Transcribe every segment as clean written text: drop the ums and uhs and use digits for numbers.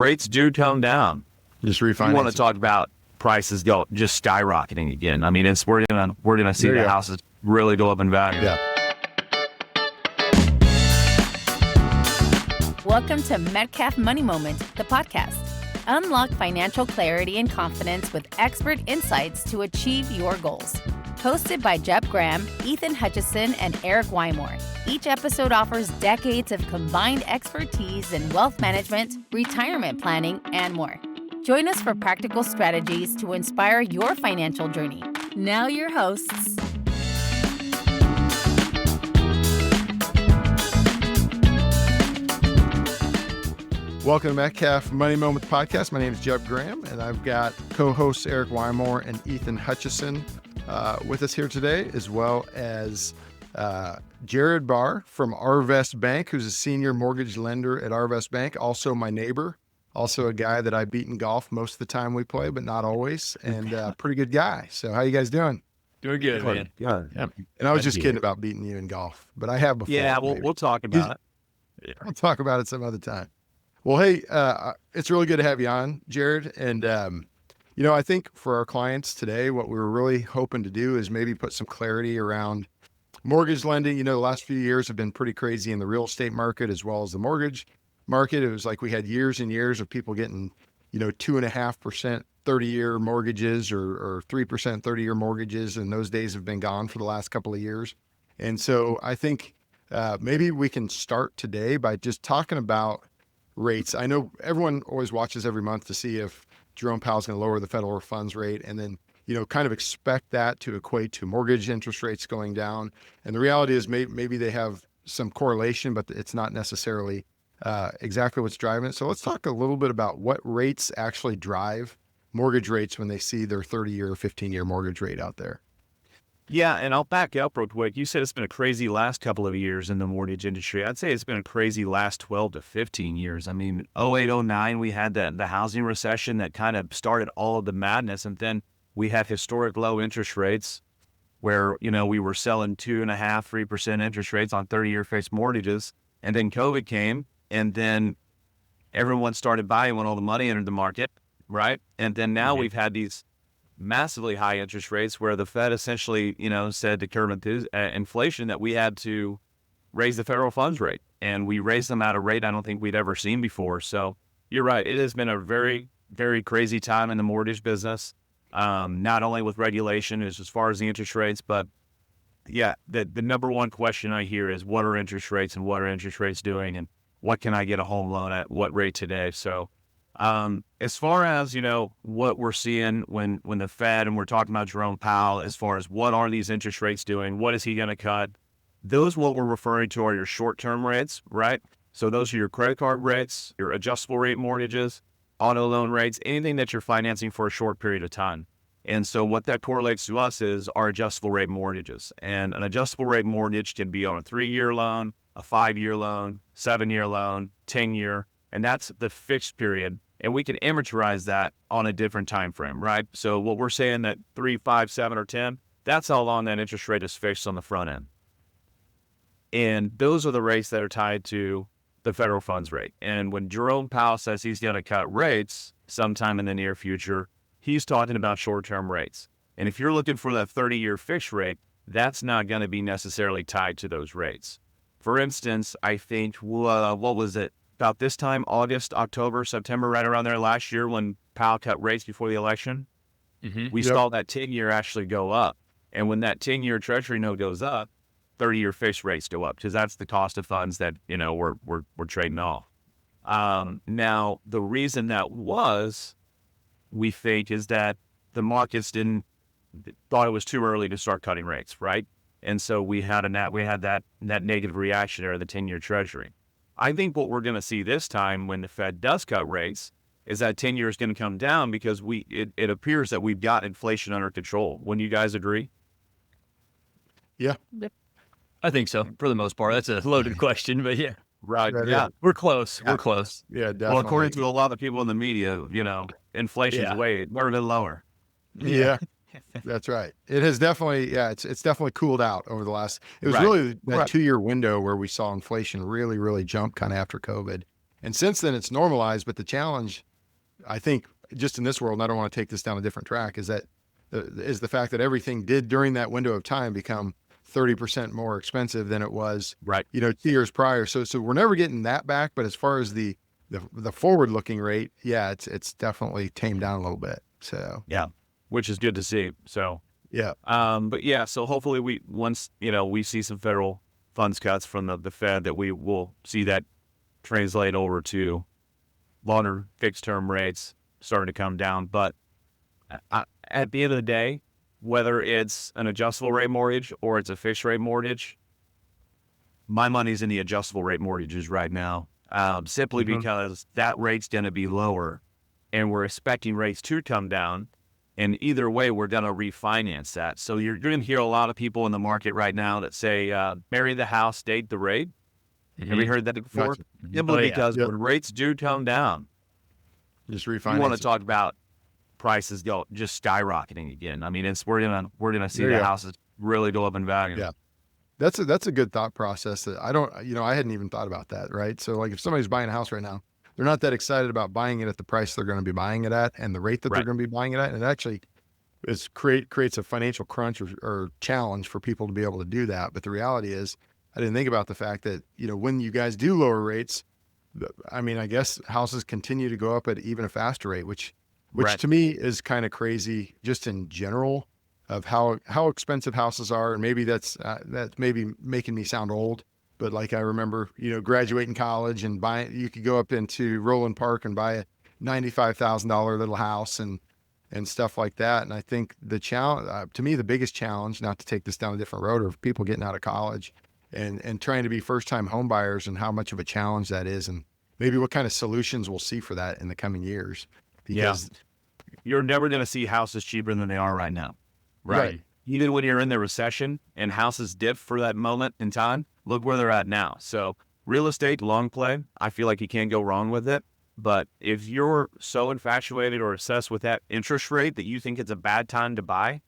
rates do come down, Just you refinance. want to talk about prices go just skyrocketing again. I mean, we're gonna see the houses really go up in value. Yeah. Welcome to Metcalf Money Moment, the podcast. Unlock financial clarity and confidence with expert insights to achieve your goals. Hosted by Jeb Graham, Ethan Hutchison, and Eric Wymore. Each episode offers decades of combined expertise in wealth management, retirement planning, and more. Join us for practical strategies to inspire your financial journey. Now your hosts. Welcome to Metcalf Money Moment podcast. My name is Jeb Graham, and I've got co-hosts Eric Wymore and Ethan Hutchison with us here today, as well as Jared Bahr from Arvest Bank, who's a senior mortgage lender at Arvest Bank, also my neighbor, also a guy that I beat in golf most of the time we play, but not always, and pretty good guy. So how you guys doing? Doing good, man. Yeah. And I was just kidding about beating you in golf, but I have before. Yeah, we'll talk about it. We'll talk about it some other time. Well, hey, it's really good to have you on, Jared. And, I think for our clients today, what we were really hoping to do is maybe put some clarity around mortgage lending. The last few years have been pretty crazy in the real estate market as well as the mortgage market. It was like we had years and years of people getting, 2.5% 30-year mortgages or 3% 30-year mortgages. And those days have been gone for the last couple of years. And so I think maybe we can start today by just talking about rates. I know everyone always watches every month to see if Jerome Powell's going to lower the federal funds rate, and then, kind of expect that to equate to mortgage interest rates going down. And the reality is maybe they have some correlation, but it's not necessarily exactly what's driving it. So let's talk a little bit about what rates actually drive mortgage rates when they see their 30-year or 15-year mortgage rate out there. Yeah, and I'll back up real quick. You said it's been a crazy last couple of years in the mortgage industry. I'd say it's been a crazy last 12 to 15 years. I mean, 08, 09, we had the housing recession that kind of started all of the madness. And then we had historic low interest rates where, we were selling 2.5%, 3% interest rates on 30-year fixed mortgages. And then COVID came, and then everyone started buying when all the money entered the market, right? And then now we've had these massively high interest rates where the Fed essentially, said to curb inflation that we had to raise the federal funds rate. And we raised them at a rate I don't think we'd ever seen before. So you're right. It has been a very, very crazy time in the mortgage business, not only with regulation as far as the interest rates, but yeah, the number one question I hear is what are interest rates and what are interest rates doing and what can I get a home loan at what rate today? So as far as, what we're seeing when the Fed, and we're talking about Jerome Powell, as far as what are these interest rates doing, what is he going to cut? Those, what we're referring to are your short-term rates, right? So those are your credit card rates, your adjustable rate mortgages, auto loan rates, anything that you're financing for a short period of time. And so what that correlates to us is our adjustable rate mortgages. And an adjustable rate mortgage can be on a 3-year loan, a 5-year loan, 7-year loan, 10-year, and that's the fixed period. And we can amortize that on a different time frame, right? So what we're saying that 3, 5, 7, or 10, that's how long that interest rate is fixed on the front end. And those are the rates that are tied to the federal funds rate. And when Jerome Powell says he's going to cut rates sometime in the near future, he's talking about short-term rates. And if you're looking for that 30-year fixed rate, that's not going to be necessarily tied to those rates. For instance, I think, what was it? About this time, August, October, September, right around there last year when Powell cut rates before the election, we saw that 10-year actually go up. And when that 10-year Treasury note goes up, 30-year fixed rates go up because that's the cost of funds that, we're trading off. Now, the reason that was, we think, is that the markets thought it was too early to start cutting rates, right? And so we had that negative reaction there of the 10-year Treasury. I think what we're going to see this time when the Fed does cut rates is that 10-year is going to come down because it appears that we've got inflation under control. Wouldn't you guys agree? Yeah. I think so, for the most part. That's a loaded question, but yeah. Right. Right, Yeah. We're close. We're close. Yeah, definitely. Well, according to a lot of people in the media, inflation's never been lower. Yeah. That's right. It has definitely, it's definitely cooled out over the last, it was really that 2-year window where we saw inflation really, really jump kind of after COVID. And since then it's normalized, but the challenge, I think, just in this world, and I don't want to take this down a different track, is that is the fact that everything did during that window of time become 30% more expensive than it was, Right. 2 years prior. So we're never getting that back. But as far as the forward looking rate, yeah, it's definitely tamed down a little bit. So Yeah. Which is good to see. So, yeah, but yeah, so hopefully once we see some federal funds cuts from the Fed, that we will see that translate over to longer fixed term rates starting to come down. But at the end of the day, whether it's an adjustable rate mortgage or it's a fixed rate mortgage, my money's in the adjustable rate mortgages right now, simply because that rate's going to be lower, and we're expecting rates to come down. And either way, we're going to refinance that. So you're going to hear a lot of people in the market right now that say, marry the house, date the rate. Have you heard that before? Gotcha. Simply because Yep. when rates do come down, just you refinance. want to talk about prices just skyrocketing again. I mean, we're gonna see There you the go. houses really go up in value. Yeah. That's a good thought process that I hadn't even thought about that. Right. So like if somebody's buying a house right now, they're not that excited about buying it at the price they're going to be buying it at and the rate that they're Right. going to be buying it at. And it actually creates a financial crunch or challenge for people to be able to do that. But the reality is, I didn't think about the fact that, when you guys do lower rates, I guess houses continue to go up at even a faster rate, which Right. to me is kind of crazy just in general of how expensive houses are. And maybe that's maybe making me sound old, but like I remember, graduating college and you could go up into Roland Park and buy a $95,000 little house and stuff like that. And I think the challenge, to me, the biggest challenge, not to take this down a different road, of people getting out of college and trying to be first-time home buyers, and how much of a challenge that is, and maybe what kind of solutions we'll see for that in the coming years. Because You're never going to see houses cheaper than they are right now. Right. Even when you're in the recession and houses dip for that moment in time, look where they're at now. So real estate, long play, I feel like you can't go wrong with it. But if you're so infatuated or obsessed with that interest rate that you think it's a bad time to buy,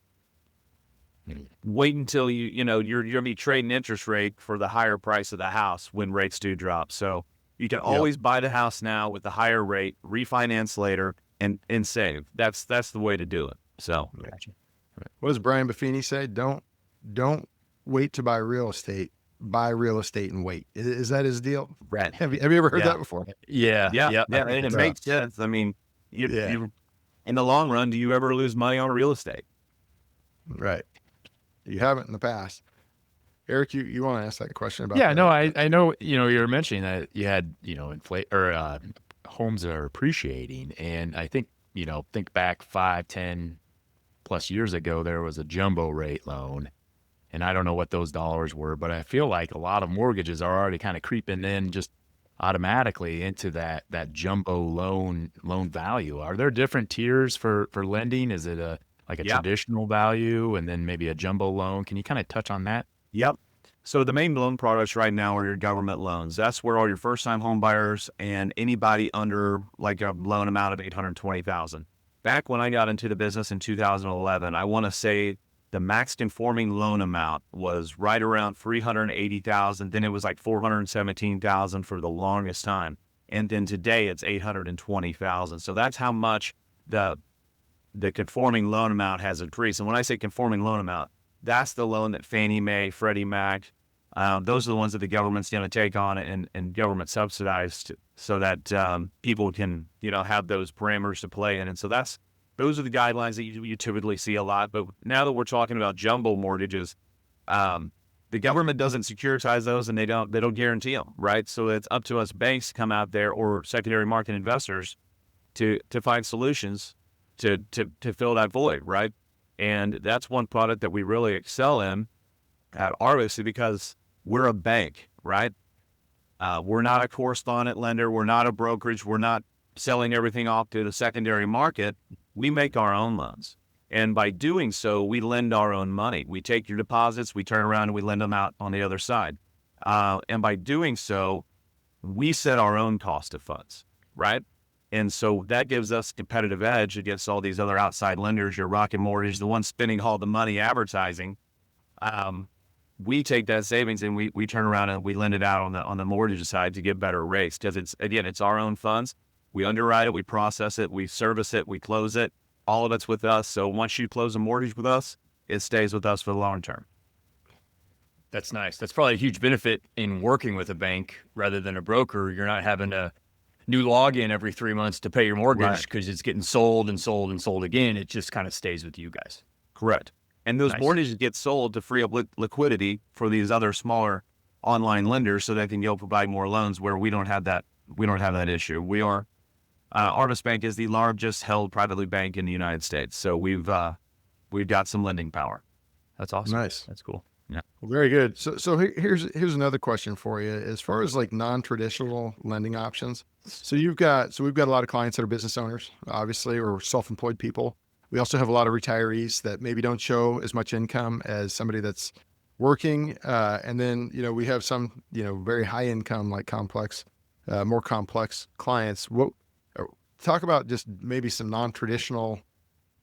wait until you're going to be trading interest rate for the higher price of the house when rates do drop. So you can always buy the house now with the higher rate, refinance later, and save. That's the way to do it. So what does Brian Buffini say? Don't wait to buy real estate. Buy real estate and wait. Is that his deal? Right. Have you ever heard that before? Yeah. And it makes sense. I mean, you in the long run, do you ever lose money on real estate? Right. You haven't in the past. Eric, you want to ask that question about Yeah, that? no, I know, you were mentioning that you had, homes that are appreciating. And I think, think back 5, 10 plus years ago, there was a jumbo rate loan. And I don't know what those dollars were, but I feel like a lot of mortgages are already kind of creeping in just automatically into that jumbo loan value. Are there different tiers for lending? Is it a traditional value and then maybe a jumbo loan? Can you kind of touch on that? Yep. So the main loan products right now are your government loans. That's where all your first-time home buyers and anybody under like a loan amount of $820,000. Back when I got into the business in 2011, I want to say the max conforming loan amount was right around $380,000. Then it was like $417,000 for the longest time, and then today it's $820,000. So that's how much the conforming loan amount has increased. And when I say conforming loan amount, that's the loan that Fannie Mae, Freddie Mac, those are the ones that the government's going to take on and government subsidized so that people can, have those parameters to play in. And so those are the guidelines that you typically see a lot. But now that we're talking about jumbo mortgages, the government doesn't securitize those and they don't guarantee them, right? So it's up to us banks to come out there or secondary market investors to find solutions to fill that void, right? And that's one product that we really excel in at Arvest because we're a bank, right? We're not a correspondent lender. We're not a brokerage. We're not selling everything off to the secondary market. We make our own loans. And by doing so, we lend our own money. We take your deposits, we turn around and we lend them out on the other side. And by doing so, we set our own cost of funds, right? And so that gives us a competitive edge against all these other outside lenders, your Rocket Mortgage, the ones spending all the money advertising. we take that savings and we turn around and we lend it out on the mortgage side to get better rates, because it's our own funds. We underwrite it, we process it, we service it, we close it. All of it's with us. So once you close a mortgage with us, it stays with us for the long term. That's nice. That's probably a huge benefit in working with a bank rather than a broker. You're not having a new login every 3 months to pay your mortgage because it's getting sold and sold and sold again. It just kind of stays with you guys. Correct. And those Nice. mortgages get sold to free up liquidity for these other smaller online lenders so they can go provide more loans where we don't have that issue. We are Arvest Bank is the largest held privately bank in the United States. So we've got some lending power. That's awesome. Nice. That's cool. Well, very good. So here's another question for you. As far as like non-traditional lending options, so we've got a lot of clients that are business owners, obviously, or self-employed people. We also have a lot of retirees that maybe don't show as much income as somebody that's working. And then, we have some, very high income, like more complex clients. Talk about just maybe some non-traditional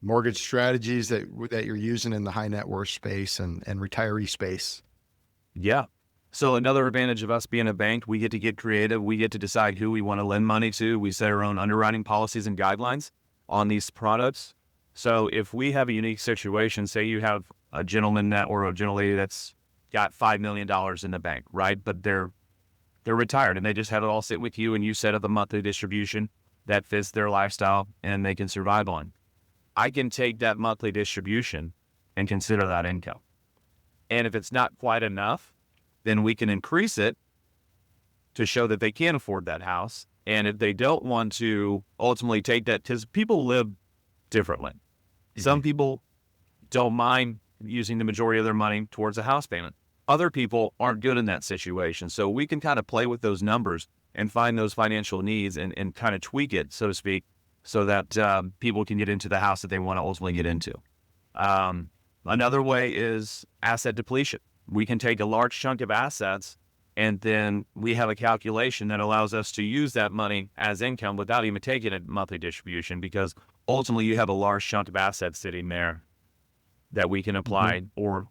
mortgage strategies that you're using in the high net worth space and retiree space. Yeah. So another advantage of us being a bank, we get to get creative. We get to decide who we want to lend money to. We set our own underwriting policies and guidelines on these products. So if we have a unique situation, say you have a gentleman or a gentlelady that's got $5 million in the bank, right? But they're retired and they just had it all sit with you and you set up a monthly distribution that fits their lifestyle and they can survive on. I can take that monthly distribution and consider that income. And if it's not quite enough, then we can increase it to show that they can afford that house. And if they don't want to ultimately take that, because people live differently. Mm-hmm. Some people don't mind using the majority of their money towards a house payment. Other people aren't good in that situation. So we can kind of play with those numbers and find those financial needs and kind of tweak it, so to speak, so that people can get into the house that they want to ultimately get into. Another way is asset depletion. We can take a large chunk of assets and then we have a calculation that allows us to use that money as income without even taking a monthly distribution, because ultimately you have a large chunk of assets sitting there that we can apply or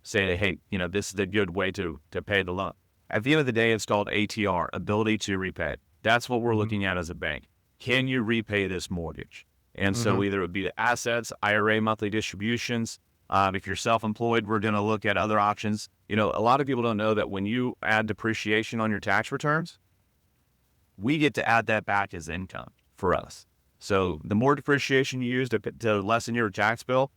say, hey, this is a good way to pay the loan. At the end of the day, it's called ATR, ability to repay. That's what we're looking at as a bank. Can you repay this mortgage? And so either it would be the assets, IRA monthly distributions. If you're self-employed, we're going to look at other options. A lot of people don't know that when you add depreciation on your tax returns, we get to add that back as income for us. So the more depreciation you use to lessen your tax bill,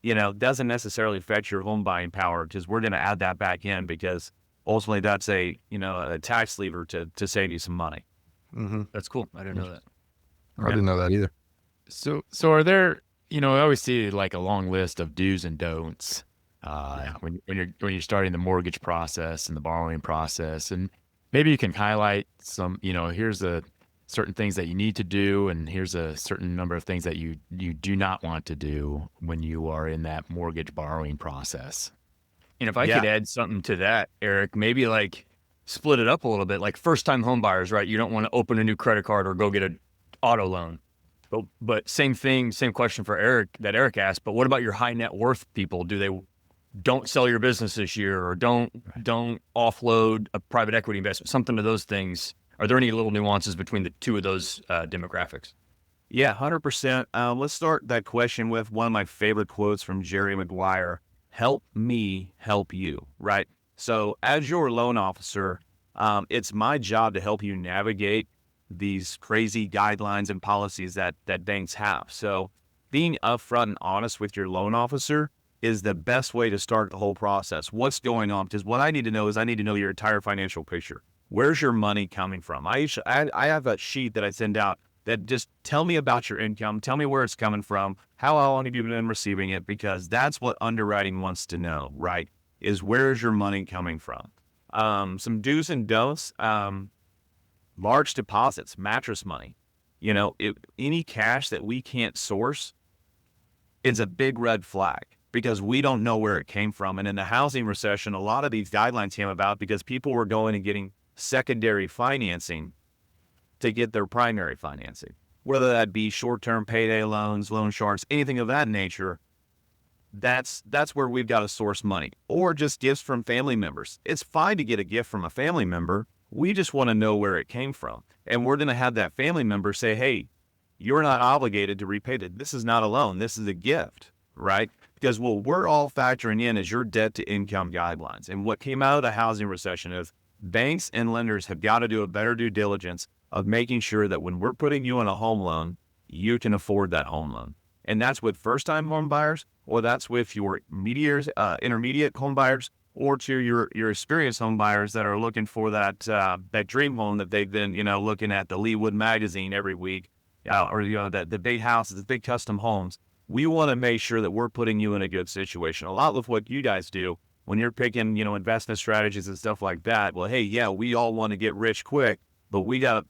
doesn't necessarily affect your home buying power, because we're going to add that back in, because ultimately that's a tax lever to save you some money. Mm-hmm. That's cool. I didn't know that. I didn't know that either. So are there, I always see like a long list of do's and don'ts when you're starting the mortgage process and the borrowing process, and maybe you can highlight some, here's the certain things that you need to do, and here's a certain number of things that you do not want to do when you are in that mortgage borrowing process. And if I could add something to that, Eric, maybe like split it up a little bit, like first time home buyers, right? You don't want to open a new credit card or go get an auto loan. But same thing, same question for Eric that Eric asked, but what about your high net worth people? Do they don't sell your business this year, or don't offload a private equity investment, something to those things? Are there any little nuances between the two of those demographics? Yeah, 100%. Let's start that question with one of my favorite quotes from Jerry Maguire. Help me help you, right? So as your loan officer, it's my job to help you navigate these crazy guidelines and policies that banks have. So being upfront and honest with your loan officer is the best way to start the whole process. What's going on? Because what I need to know is I need to know your entire financial picture. Where's your money coming from? I have a sheet that I send out that just tell me about your income. Tell me where it's coming from. How long have you been receiving it? Because that's what underwriting wants to know, right? Is where's your money coming from? Some do's and don'ts. Large deposits, mattress money. Any cash that we can't source is a big red flag, because we don't know where it came from. And in the housing recession, a lot of these guidelines came about because people were going and getting secondary financing to get their primary financing, whether that be short-term payday loans, loan sharks, anything of that nature. that's where we've got to source money, or just gifts from family members. It's fine to get a gift from a family member. We just want to know where it came from. And we're going to have that family member say, hey, you're not obligated to repay it. This is not a loan. This is a gift, right? Because what we're all factoring in is your debt to income guidelines. And what came out of the housing recession is banks and lenders have got to do a better due diligence of making sure that when we're putting you on a home loan, you can afford that home loan. And that's with first-time home buyers, or that's with your intermediate home buyers, or to your experienced home buyers that are looking for that dream home that they've been, looking at the Leawood magazine every week, or the big houses, the big custom homes. We want to make sure that we're putting you in a good situation. A lot of what you guys do when you're picking, investment strategies and stuff like that. Well, hey, yeah, we all want to get rich quick, but we gotta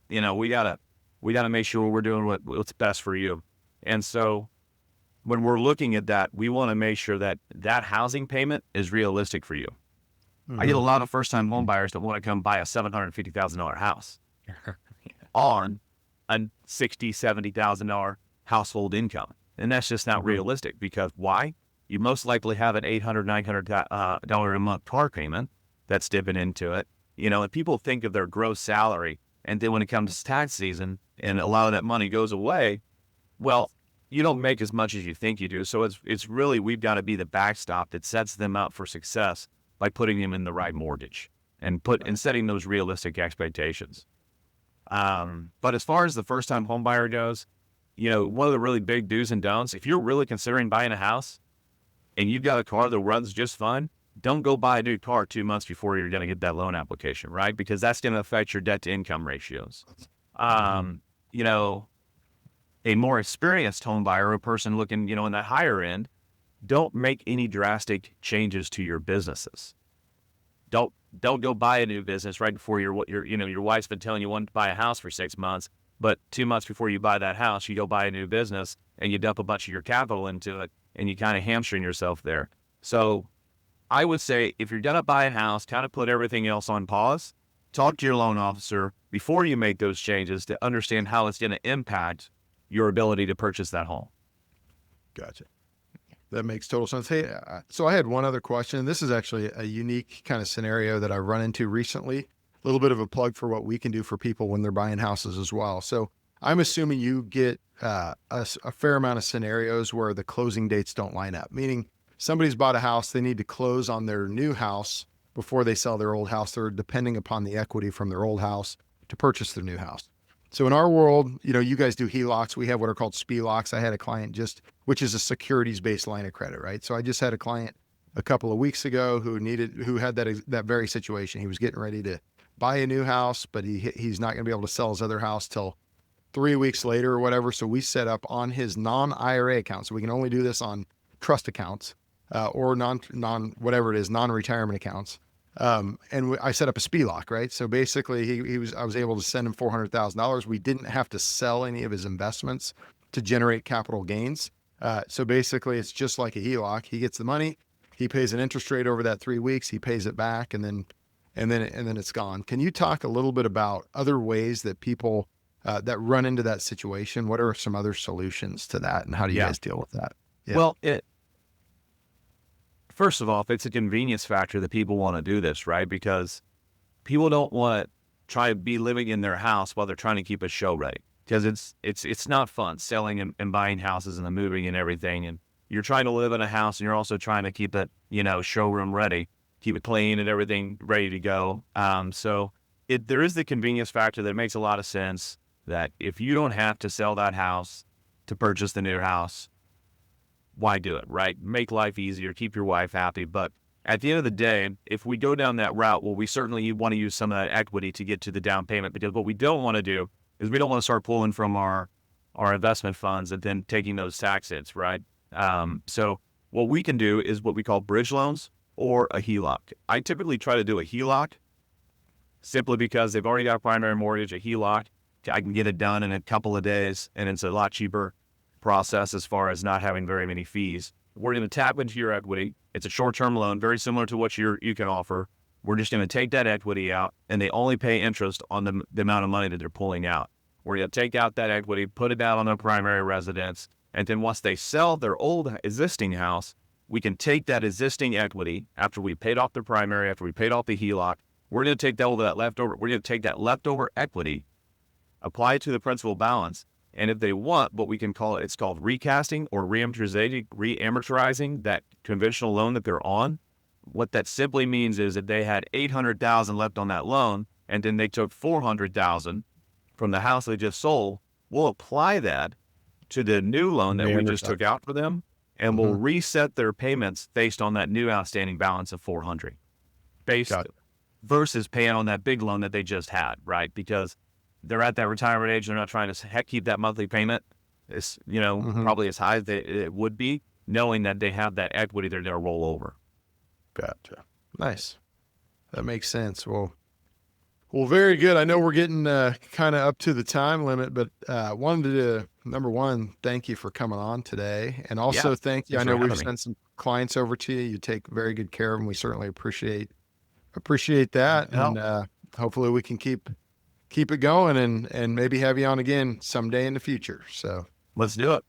make sure we're doing what's best for you. And so, when we're looking at that, we want to make sure that housing payment is realistic for you. Mm-hmm. I get a lot of first-time home buyers that want to come buy a $750,000 house on a $60,000, $70,000 household income. And that's just not realistic, because why? You most likely have an $800, $900 a month car payment that's dipping into it. And people think of their gross salary, and then when it comes to tax season and a lot of that money goes away, well, you don't make as much as you think you do. So it's really, we've got to be the backstop that sets them up for success by putting them in the right mortgage and setting those realistic expectations. But as far as the first-time home buyer goes, one of the really big do's and don'ts, if you're really considering buying a house and you've got a car that runs just fine, don't go buy a new car 2 months before you're going to get that loan application, right? Because that's going to affect your debt-to-income ratios. A more experienced home buyer, a person looking, in that higher end, don't make any drastic changes to your businesses. Don't go buy a new business right before your wife's been telling you want to buy a house for 6 months, but 2 months before you buy that house, you go buy a new business and you dump a bunch of your capital into it, and you kind of hamstring yourself there. So I would say, if you're going to buy a house, kind of put everything else on pause, talk to your loan officer before you make those changes to understand how it's going to impact your ability to purchase that home. Gotcha. That makes total sense. Hey, so I had one other question. This is actually a unique kind of scenario that I run into recently. A little bit of a plug for what we can do for people when they're buying houses as well. So I'm assuming you get a fair amount of scenarios where the closing dates don't line up, meaning somebody's bought a house, they need to close on their new house before they sell their old house. They're depending upon the equity from their old house to purchase their new house. So in our world, you guys do HELOCs. We have what are called SPLOCs. I had a client which is a securities-based line of credit, right? So I just had a client a couple of weeks ago who had that very situation. He was getting ready to buy a new house, but he's not going to be able to sell his other house till 3 weeks later or whatever. So we set up on his non-IRA account. So we can only do this on trust accounts or non-retirement accounts. And I set up a SPLOC, right? So basically I was able to send him $400,000. We didn't have to sell any of his investments to generate capital gains. So basically it's just like a HELOC. He gets the money, he pays an interest rate over that 3 weeks, he pays it back, and then it's gone. Can you talk a little bit about other ways that people that run into that situation? What are some other solutions to that, and how do you guys deal with that? Yeah. Well, first of all, it's a convenience factor that people want to do this, right? Because people don't want to try to be living in their house while they're trying to keep a show ready. Because it's not fun selling and buying houses and the moving and everything. And you're trying to live in a house, and you're also trying to keep it, showroom ready, keep it clean and everything ready to go. So there is the convenience factor that makes a lot of sense, that if you don't have to sell that house to purchase the new house, why do it, right? Make life easier, keep your wife happy. But at the end of the day, if we go down that route, well, we certainly want to use some of that equity to get to the down payment, because what we don't want to do is we don't want to start pulling from our investment funds and then taking those tax hits, right? So what we can do is what we call bridge loans or a HELOC. I typically try to do a HELOC simply because they've already got a primary mortgage. A HELOC, I can get it done in a couple of days, and it's a lot cheaper process as far as not having very many fees. We're going to tap into your equity. It's a short-term loan, very similar to what you can offer. We're just going to take that equity out, and they only pay interest on the amount of money that they're pulling out. We're going to take out that equity, put it out on their primary residence, and then once they sell their old existing house, we can take that existing equity after we paid off the primary, after we paid off the HELOC. We're going to take all that leftover. We're going to take that leftover equity, apply it to the principal balance. And if they want what we can call it, it's called recasting or reamortizing that conventional loan that they're on. What that simply means is that they had $800,000 left on that loan, and then they took $400,000 from the house they just sold. We'll apply that to the new loan that we just took out for them, and we'll reset their payments based on that new outstanding balance of $400,000, versus paying on that big loan that they just had, right? Because they're at that retirement age, they're not trying to keep that monthly payment. It's probably as high as it would be, knowing that they have that equity they're going to roll over. Gotcha. Nice. That makes sense. Well, very good. I know we're getting kind of up to the time limit, but wanted to, number one, thank you for coming on today. And also thank you. I know we've sent some clients over to you. You take very good care of them. We certainly appreciate that. And hopefully we can keep it going and maybe have you on again someday in the future. So let's do it.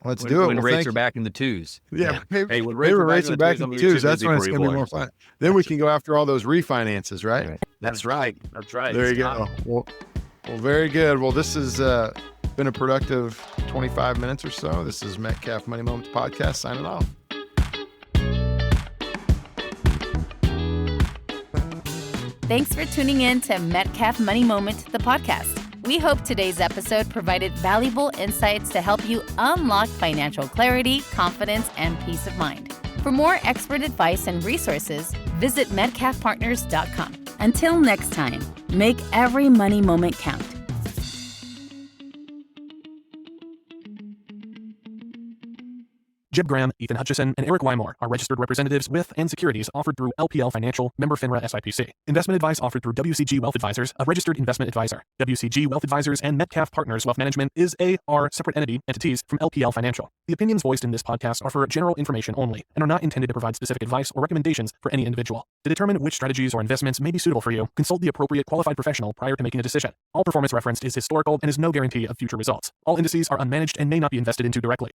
Let's do it. When rates are back in the twos. Yeah. Maybe when rates are back in the twos, that's when it's going to be more fun. Then we can go after all those refinances, right? That's right. There you go. Well, very good. Well, this has been a productive 25 minutes or so. This is Metcalf Money Moments Podcast signing off. Thanks for tuning in to Metcalf Money Moment, the podcast. We hope today's episode provided valuable insights to help you unlock financial clarity, confidence, and peace of mind. For more expert advice and resources, visit metcalfpartners.com. Until next time, make every money moment count. Jeb Graham, Ethan Hutchison, and Eric Wymore are registered representatives with and securities offered through LPL Financial, member FINRA SIPC. Investment advice offered through WCG Wealth Advisors, a registered investment advisor. WCG Wealth Advisors and Metcalf Partners Wealth Management are separate entities from LPL Financial. The opinions voiced in this podcast are for general information only and are not intended to provide specific advice or recommendations for any individual. To determine which strategies or investments may be suitable for you, consult the appropriate qualified professional prior to making a decision. All performance referenced is historical and is no guarantee of future results. All indices are unmanaged and may not be invested into directly.